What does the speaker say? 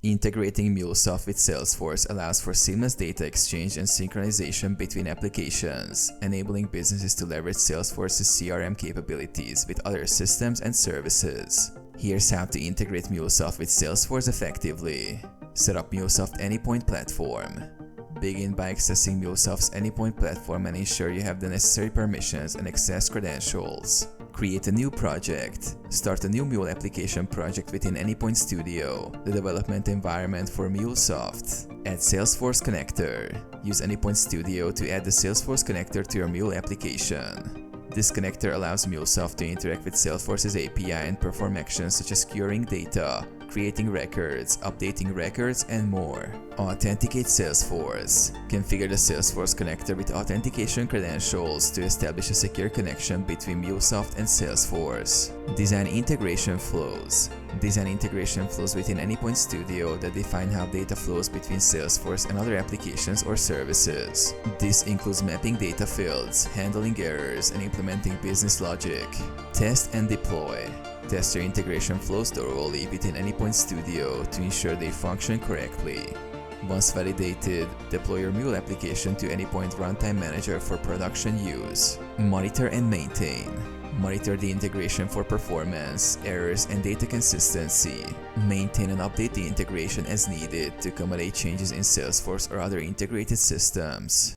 Integrating MuleSoft with Salesforce allows for seamless data exchange and synchronization between applications, enabling businesses to leverage Salesforce's CRM capabilities with other systems and services. Here's how to integrate MuleSoft with Salesforce effectively. Set up MuleSoft Anypoint Platform. Begin by accessing MuleSoft's Anypoint platform and ensure you have the necessary permissions and access credentials. Create a new project. Start a new Mule application project within Anypoint Studio, the development environment for MuleSoft. Add Salesforce connector. Use Anypoint Studio to add the Salesforce connector to your Mule application. This connector allows MuleSoft to interact with Salesforce's API and perform actions such as querying data, creating records, updating records, and more. Authenticate Salesforce. Configure the Salesforce connector with authentication credentials to establish a secure connection between MuleSoft and Salesforce. Design integration flows. Design integration flows within Anypoint Studio that define how data flows between Salesforce and other applications or services. This includes mapping data fields, handling errors, and implementing business logic. Test and deploy. Test your integration flows thoroughly within Anypoint Studio to ensure they function correctly. Once validated, deploy your Mule application to Anypoint Runtime Manager for production use. Monitor and maintain. Monitor the integration for performance, errors, and data consistency. Maintain and update the integration as needed to accommodate changes in Salesforce or other integrated systems.